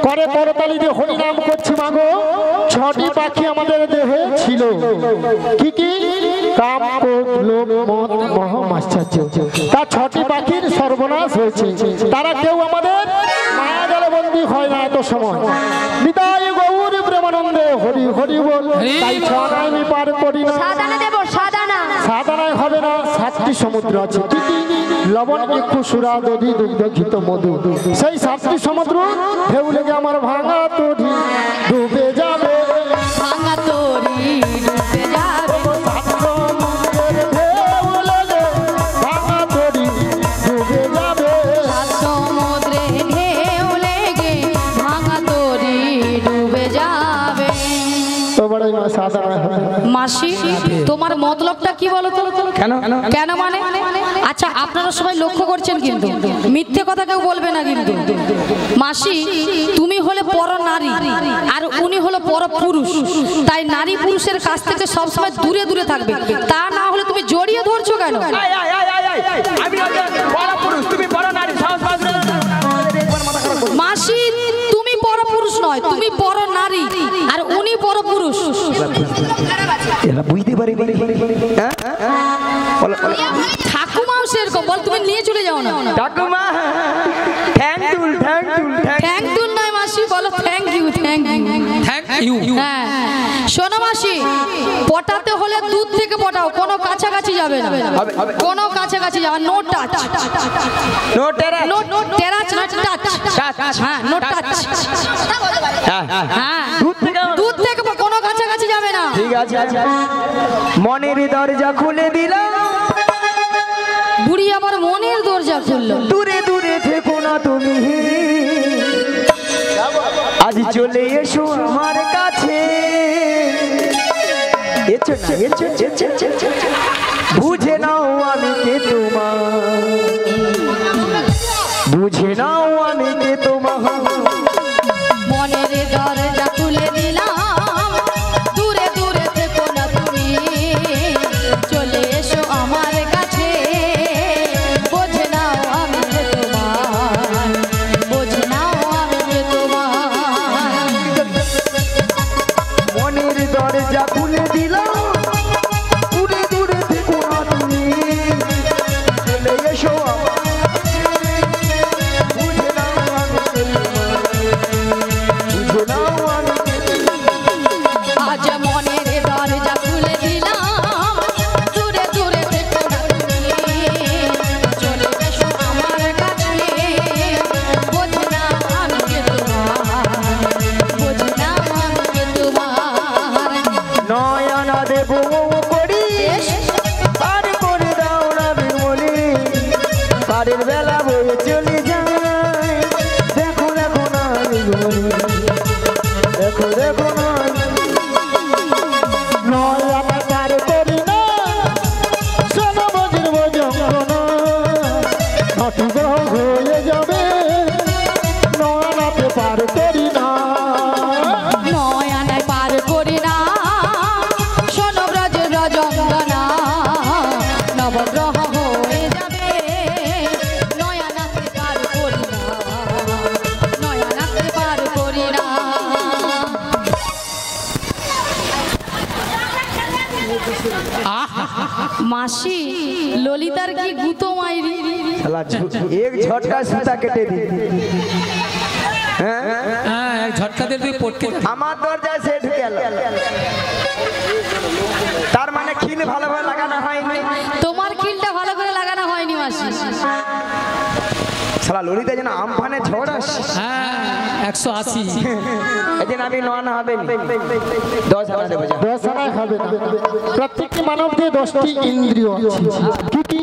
করে করতালি দিয়ে হরিনাম করছি মাগো, 6টি পাখি আমাদের দেহে ছিল। কি কি? কাম, ক্রোধ, লোভ, মদ, মোহ, মাশ্চর্য। তার 6টি পাখির সর্বনাশ হয়েছে। তারা কেউ আমাদের মায়া জালে বন্দী হয় না এত সময়। নিতাই গৌর প্রেমানন্দে হরি হরি বল। তাই ছড়াই আমি পার করি না। সাদানা দেব, সাদানা। সাধারণায় হবে না, 7টি সমুদ্র আছে। কি কি? লবণ, ইক্ষু, সুরা, দধি, দুগ্ধ, ঘৃত, মধু। সেই 7টি সমুদ্র ঢেউ লেগে আমার ভাঙা তরি ডুবে যাবে। ভাঙা তরি ডুবে যাবে, সমুদ্রের ঢেউ লেগে ভাঙা তরি ডুবে যাবে। সাত সমুদ্রে ঢেউ লেগে ভাঙা তরি ডুবে যাবে। তো বড়ই মা সাধারণ হবে না। মাসি, তোমার মতলবটা কি বলো তো? কেন? কেন মানে? আচ্ছা, আপনারা সবাই লক্ষ্য করছেন কিন্তু মিথ্যে কথা কেউ বলবে না কিন্তু। মাসি, তুমি হলে পর নারী আর উনি হলো পর পুরুষ, তাই নারী পুরুষের কাছ থেকে সবসময় দূরে দূরে থাকবে। তা না হলে তুমি জড়িয়ে ধরছো কেন? আমি বড় পুরুষ, তুমি বড় নারী, সাহস পাস না। মাসি, তুমি পর পুরুষ নয়, তুমি পর নারী আর উনি পর পুরুষ। এরা বুঝতে পারি। হ্যাঁ, ঠাকুমাও সেরকম বল, তুমি নিয়ে চলে যাও না। ঠাকুমা, thank you, thank you, thank you নয় মাসি, বলো thank you, thank you. Thank you. হ্যাঁ, শোনো মাসি, পটাতে হলে দুধ থেকে পটাও, কোনো কাছাকাছি যাবে না, কোনো কাছাকাছি যাবে, নো টাচ, নো টেরা, নো টেরাচ, নো টাচ, হ্যাঁ, নো টাচ, হ্যাঁ, দুধ থেকে কোনো কাছাকাছি যাবে না। ঠিক আছে। মনের দরজা খুলে দিলাম, বুড়ি আবার মনের দরজা খুললো। দূরে দূরে থেকো না তুমি, আজ চলে এসো আমার কাছে। এসো না, এসো, এসো, এসো। বুঝে নাও আমি কে তোমার, বুঝে নাও আমি কে তোমার। মনের দরজা খুলে দিলাম, দূরে দূরে থেকো না তুমি, চলে এসো আমার কাছে। বোঝে নাও আমি কে তোমার, বোঝে নাও আমি কে তোমার। মনের দরজা খুলে দিলাম, দূরে দূরে থেকো না তুমি, রাতের বেলা বয়ে চলে যায় দেখো দেখো না দেখো দেখো না নয় আনা পার করি না শোনো বজির যন্ত্রণা হাঁটু গ্রহ হয়ে যাবে নয় আনাতে পার করি না নয় আনায় পার করি না শোনো ব্রজের রজঙ্গনা নবগ্রহ হয়ে যাবে নয় আনাতে পার করি না নয় আনাতে পার করি না। মাসি ললিতার কি গুতো মাইরি শালা এক ঝটকা সুতা কেটে দি হ্যাঁ এক ঝটকা দিয়ে তুই পটকে আমার দরজায় সে ঢুকে গেল তার মানে খিল ভালোভাবে লাগানো হয়নি তোমার খিলটা ভালো করে লাগানো হয়নি মাসি। শালা ললিতা যেন আমফানে ঝড় আসে হ্যাঁ 180 এই যে আমি নয় হবে 10,000 দেবো যা। 10 আনায় হবে না প্রত্যেকটি মানব দিয়ে 10টি ইন্দ্রিয় আছে কি কি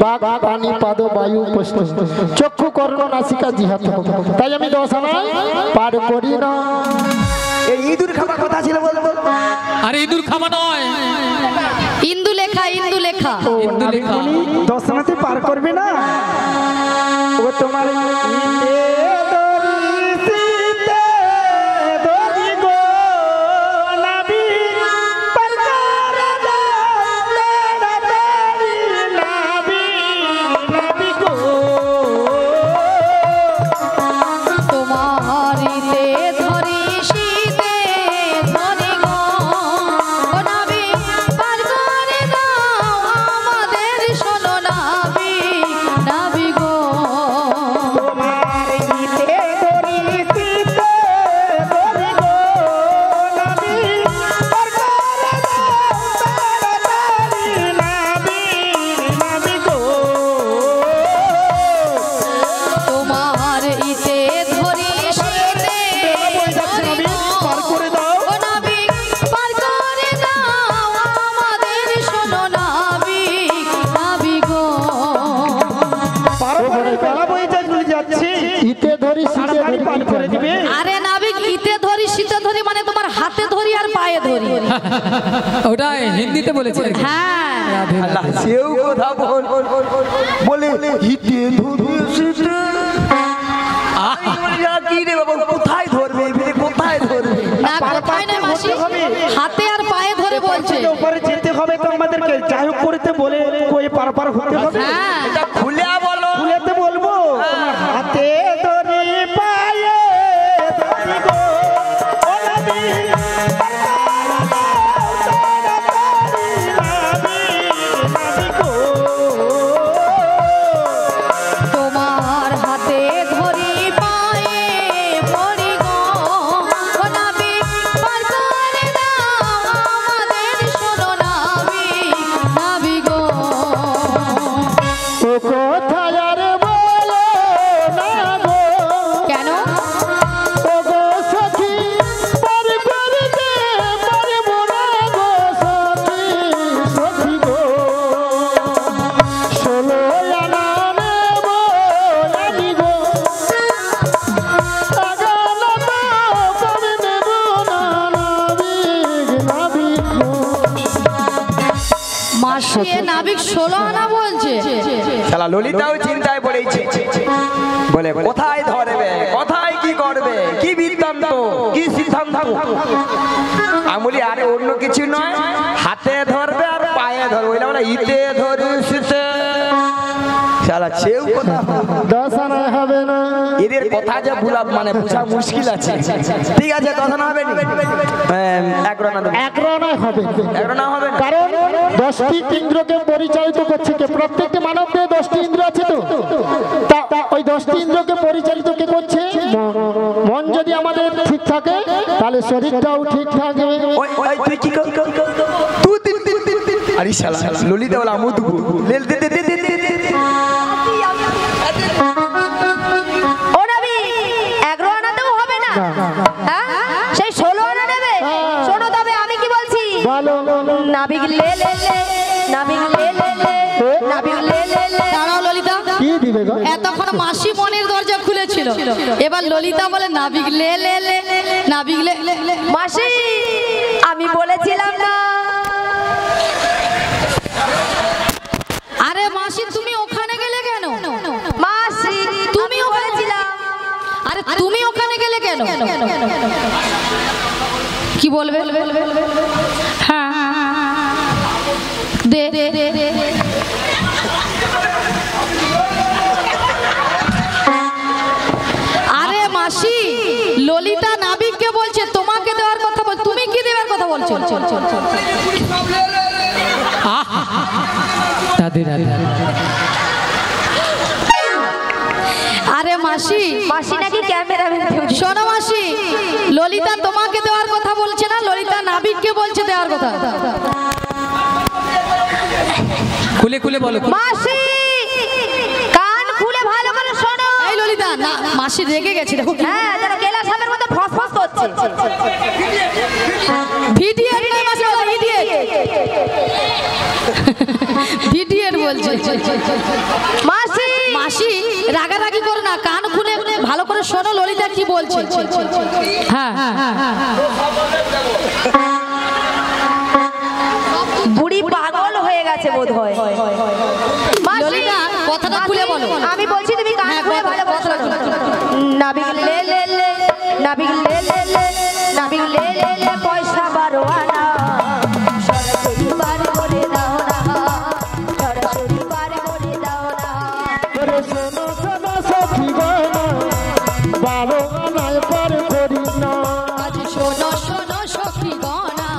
বাঘ পানি পাদ বায়ু পুষ্প চক্ষু কর্ণ নাসিকা জিহ্বা তাই আমি 10 আনায় পার করি না। এই ইঁদুর খাবার কথা ছিল বলবো আরে ইঁদুর খাওয়া নয় ইন্দু লেখা ইন্দু লেখা ইন্দু লেখা 10 আনাতে পার করবে না ও তোমার ইতে দরি সিতে দরি গো নাবি পরকার দাড়া দাড়ি নাবি নাবি গো তোমারিতে ধরি শীতে ধরি গো ও নাবি পার করে দাও আমাদের শোনো নাবি নাবি গো তোমার ইতে দরি সিতে দরি গো নাবি পরকার দাড়া দাড়ি নাবি নাবি গো তোমার ইতে ধরি শীতে ধরি গো ও নাবি পার করে দাও আমাদের শোনো নাবি নাবি গো ইতে ধরি শীতে ধরি দিবে আরে নাবিক ইতে ধরি শীতে ধরি মানে তোমার হাতে ধরি আর পায়ে ধরি। ওটা হিন্দিতে বলেছে হ্যাঁ আল্লাহ সেও কথা বলে হিতে ধরুসিতে কি রে বাবা কোথায় ধরবে এবারে কোথায় ধরবে না কোথায় না মাসি হাতে আর পায়ে ধরে বলছে। উপরে যেতে হবে তো আমাদেরকে যাই হোক করতে বলে কই পার পার হতে হবে হ্যাঁ এটা খুলে বলো খুলেতে বলবো তোমার হাতে ধরি পায়ে ধরি গো ও নবী তোমার হাতে ধরি পায়ে পড়ি গো ও নাবিক পার করে দাও আমাদের শোনো নাবিক নাবিক গো ও কোথায় আর বলো না গো কেন ও গো সখী পার করতে পারবো না গো সখী সখী গো ষোলো আনা নেব আমি গো আগানা তো কবে নেব না নাবিক নাবিক গো মাসি এ নাবিক 16 আনা বলছে। শালা ললিতাও চিন্তায় পড়েছে বলে কোথায় ধরবে কোথায় কি করবে কি বৃত্তান্ত কি সিদ্ধান্ত আমলি আরে অন্য কিছু নয় হাতে ধরবে আর পায়ে ধরবে ওইটা বলে ইতে ধরুসিতে শালা সেও কথা 10 আনায় হবে না এদের কথা যে মানে বোঝা মুশকিল আছে ঠিক আছে কথা না হবে নি এক রানা দেবো এক রানায় হবে এক রানা হবে না কারণ 10টি ইন্দ্রকে পরিচালিত করছে কে প্রত্যেকটি মানবকে 10টি ইন্দ্র আছে তো তা ওই 10টি ইন্দ্রকে পরিচালিত কে করছে মন যদি আমাদের ঠিক থাকে তাহলে শরীরটাও ঠিক থাকবে ওই ওই তুই কি কর তুই তিন তিন তিন তিন আরে শালা ললিতা বলা আমু দুবু লেল দে দে দে দে ও নবী 11 আনাতেও হবে না হ্যাঁ সেই 16 আনা নেবে শোনো তবে আমি কি বলছি বলো নাবিক লে লে লে নাবিক লে লে লে নাবিক লে লে লে দাঁড়াও ললিতা কি দিবে মিলেগা। এতক্ষণ মাসি মনের দরজা খুলেছিল, এবার ললিতা বলে নাবিক লে লে লে নাবিক লে লে লে। মাসি আমি বলেছিলাম না। আরে মাসি তুমি ওখানে গেলে কেন? মাসি তুমি বলেছিলাম। আরে তুমি ওখানে গেলে কেন? কি বলবে? হ্যাঁ দে দে দে দে। আরে মাসি ললিতা নাবিককে বলছে তোমাকে দেওয়ার কথা বল, তুমি কি দেওয়ার কথা বলছো? আরে মাসি মাসি নাকি ক্যামেরাম্যান। শোনো মাসি, ললিতা তোমাকে দেওয়ার কথা বলছে না, ললিতা নাবিককে বলছে দেওয়ার কথা। খুলে খুলে বলো। মাসি কান খুলে ভালো করে শোনো। এই ললিতা না, মাসি রেগে গেছে দেখো। হ্যাঁ যেন কেলা সাপের মতো ফসফস করছে। ভিডিও নয় মাসি, ওটা ইডিয়েট। ভিডিয়েট বলছে। মাসি মাসি রাগারাগি করো না, কান খুলে ভালো করে শোনো ললিতা কি বলছে। হ্যাঁ বুড়ি পাগল হয়ে গেছে বোধ হয়। ললিতা কথাটা খুলে বলো। আমি বলছি তুমি কান খুলে ভালো করে শোনো। নাবিক লে লে লে নাবিক লে লে লে নাবিক লে লে লে পয়সা 12 আনা সরাসরি বার করে দাও না, সরাসরি বার করে দাও না। ওরে শোনো শোনো সখী গয়না, 12 আনায় পার করি না। আজ শোনো শোনো সখী গনা,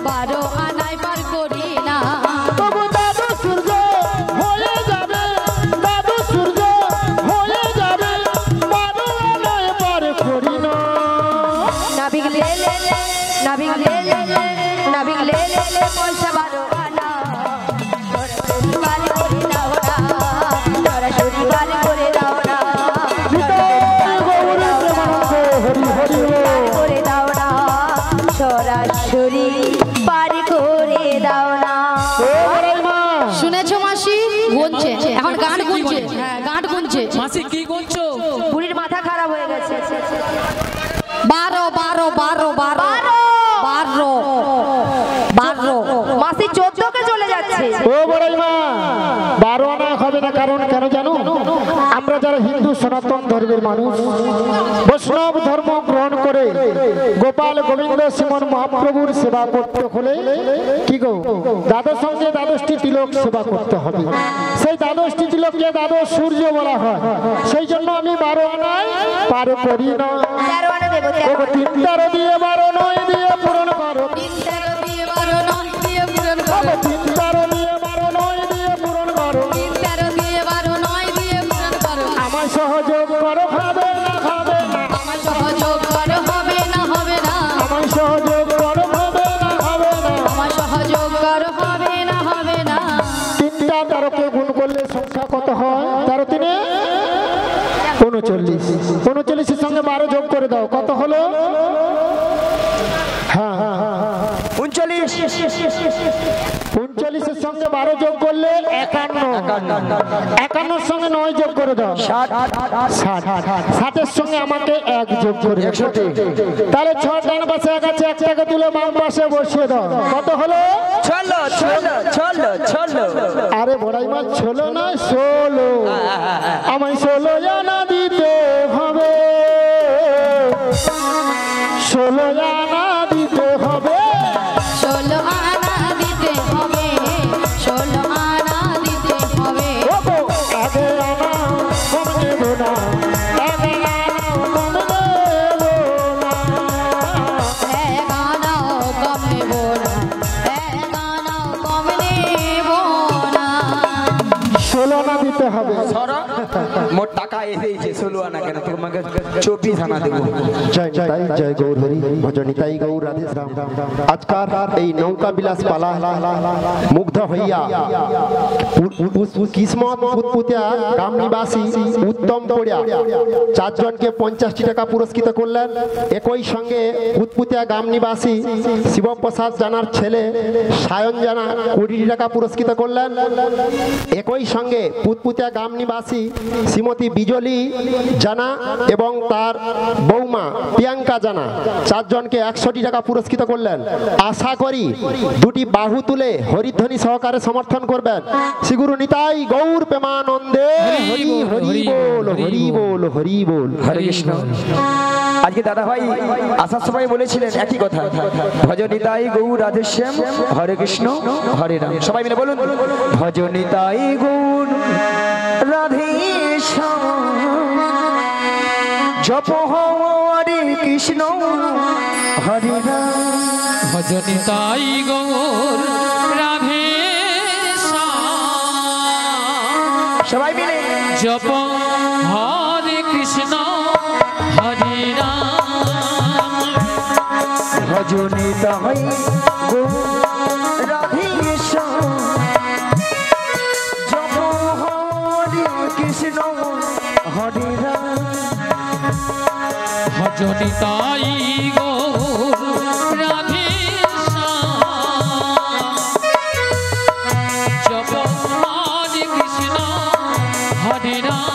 12 আনায় পার করি না। তবু দাদু সূর্য হয়ে যাবে, দাদু সূর্য হয়ে যাবে, 12 আনায় পার করি না। নাবিক লে লে লে নাবিক লে লে লে নাবিক লে লে লে পয়সা 12 আনা সরাসরি বার করে দাও না, সরাসরি বার করে দাও না, হরি হরি করে দাও না, সরাসরি বার করে দাও না। শুনেছো মাসি? গুনছে এখন, গান গুনছে। হ্যাঁ গান গুনছে। মাসি কি করছো? বুড়ির মাথা খারাপ হয়ে গেছে। 12 12 12 12 12 12। মাসি 14 কে চলে যাচ্ছে। ও বড়াই মা, 12 আনা হবে না, কারণ কেন জানো? আমরা যারা হিন্দু সনাতন ধর্মের মানুষ, বৈষ্ণব ধর্ম গ্রহণ করে গোপাল গোবিন্দ শ্রীমন মহাপ্রভুর সেবা করতে হলে কি গো, দ্বাদশ সঙ্গে দ্বাদশটি তিলক সেবা করতে হবে। সেই দ্বাদশটি তিলককে দ্বাদশ সূর্য বলা হয়। সেই জন্য আমি 12 আনায় পার করি না। 13 আনা দেবো। 3 13 দিয়ে 12 9 দিয়ে পূরণ করো। 3 13 দিয়ে 12 9 দিয়ে পূরণ করো। 3 13 দিয়ে 12 9 দিয়ে পূরণ করো। 3 13 দিয়ে 12 9 দিয়ে পূরণ করো। আমার সহযোগ করো, হবে না হবে না। আমার সহযোগ করো, হবে না হবে না। আমার সহযোগ করো, হবে না হবে না। আমার সহযোগ করো, হবে না হবে না। 3টা 13কে গুণ করলে সংখ্যা কত হয়? 13 3 39। 39 সঙ্গে 12 যোগ করে দাও, কত হলো? হ্যাঁ 39। 39 সঙ্গে 12 যোগ করলে 51। 51 সঙ্গে 9 যোগ করে দাও, 60। 60 সঙ্গে আমাকে 1 যোগ করে দাও, 61। তাহলে 6 ডান পাশে 1 আছে, একটাকে তুলে বাম পাশে বসিয়ে দাও, কত হলো? 16। আরে বড়াই মা, 16 না 16। আমায় 16 আনা দিতে হবে, 16 আনা দিতে হবে। 16 আনা দিতে হবে, 16 আনা দিতে হবে। ওগো আগে আনা কম নেব না, আগে আনা কম নেব না। এক আনাও কম নেব না, এক আনাও কম নেব না। 16 আনা দিতে হবে। মোট টাকা এসেছে 16 আনা, কেন তোমাকে 24 আনা দেবো। জয় নিতাই, জয় গৌর হরি, ভজ নিতাই গৌর রাধে রাম। আজকার এই নৌকা বিলাস পালা মুগ্ধ হইয়া কিসমত পুতপুতিয়া গ্রাম নিবাসী উত্তম পড়িয়া 4 জনকে 50টি টাকা পুরস্কৃত করলেন। একই সঙ্গে পুতপুতিয়া গ্রাম নিবাসী শিবপ্রসাদ জানার ছেলে সায়ন জানা 20টি টাকা পুরস্কৃত করলেন। একই সঙ্গে সঙ্গে পুতপুতিয়া গ্রাম নিবাসী শ্রীমতী বিজলি জানা এবং তার বৌমা প্রিয়াঙ্কা জানা চারজনকে 100টি টাকা পুরস্কৃত করলেন। আশা করি দুটি বাহু তুলে হরিধ্বনি সহকারে সমর্থন করবেন। শ্রীগুরু নিতাই গৌর প্রেমানন্দে হরি হরি বল হরি বল হরি বল। হরে কৃষ্ণ। আজকে দাদা ভাই আসার সময় বলেছিলেন একই কথা, ভজনিতাই গৌর রাধেশ্যাম হরে কৃষ্ণ হরে রাম। সবাই মিলে বলুন, ভজনিতাই গৌর রাধেশ্যাম জপ হরে কৃষ্ণ হরে রাম। ভজনিতাই গৌর রাধে সবাই মিলে জপ হরে কৃষ্ণ হরে রাম। ভজনিতাই গৌর রাধেশ্যাম জপ হরে কৃষ্ণ হরে রাম। ভজনিতাই গৌর রাধে জপ হরে কৃষ্ণ হরে রাম।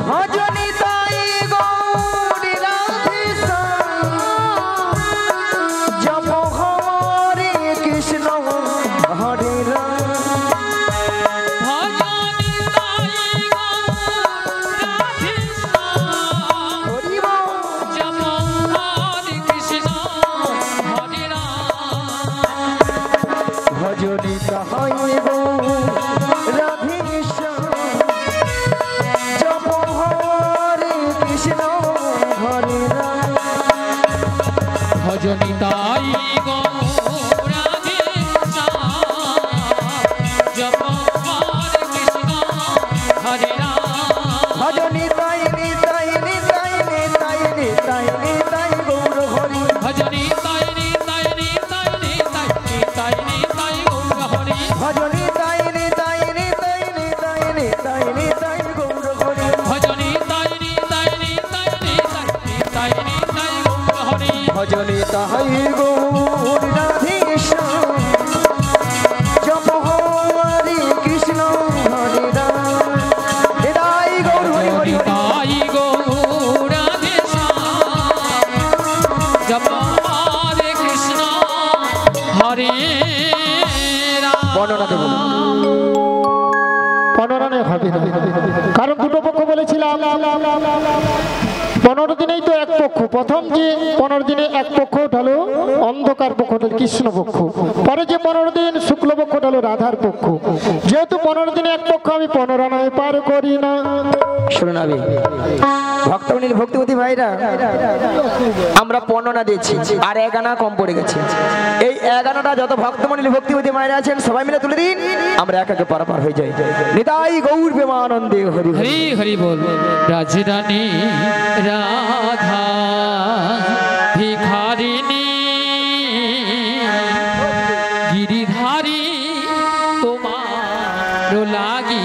ভজনিতাই গৌর রাধেশ্যাম জপ হরে কৃষ্ণ হরে রাম। ভজনিতাই গৌর রাধে হরি বল। জপ হরে কৃষ্ণ হরে রাম। ভজনিতাই গৌর রাধেশ্যাম জপ হরে কৃষ্ণ হরে রাম। ভজনিতাই গৌর রাধে জপ হরে কৃষ্ণ হরে রাম। ভজনিতাই নিতাই নিতাই নিতাই নিতাই নিতাই গৌর হরি। ভজনিতাই নিতাই নিতাই নিতাই নিতাই নিতাই গৌর হরি। ভজনিতাই নিতাই নিতাই নিতাই নিতাই নিতাই গৌর হরি। ভজনিতাই নিতাই নিতাই নিতাই নিতাই নিতাই গৌর হরি। ভজনিতাই গৌর রাধেশ্যাম জপ হরে কৃষ্ণ হরে রাম। নিতাই গৌর হরি হরি হরি। ভজনিতাই গৌর রাধে জপ হরে কৃষ্ণ হরে রাম। বর্ণনাতে বলুন। 15 রানে হবে না, কারণ দুটো পক্ষ বলেছিলাম 15 দিনেই তো এক পক্ষ। প্রথম যে 15 দিনে এক পক্ষ হলো অন্ধকার পক্ষ, হলো কৃষ্ণ পক্ষ। পরে যে 15 দিন শুক্ল পক্ষ হলো রাধার পক্ষ। যেহেতু 15 দিনে এক পক্ষ, আমি 15 রানায় পার করি না। শুনুন আবি ভক্তমণির ভক্তিপতি ভাইরা, আমরা 15 দিয়েছি আর 1 আনা কম পড়ে গেছে। এই 1 আনাটা যত ভক্তমণির ভক্তিপতি ভাইরা আছেন সবাই মিলে তুলে দিন, আমরা একে পারাপার হয়ে যাই। নিতাই গৌর প্রেমানন্দে হরি হরি। হরি হরি বল। রাজরানী রাধা ভিখারিণী গিরিধারী তোমার লাগি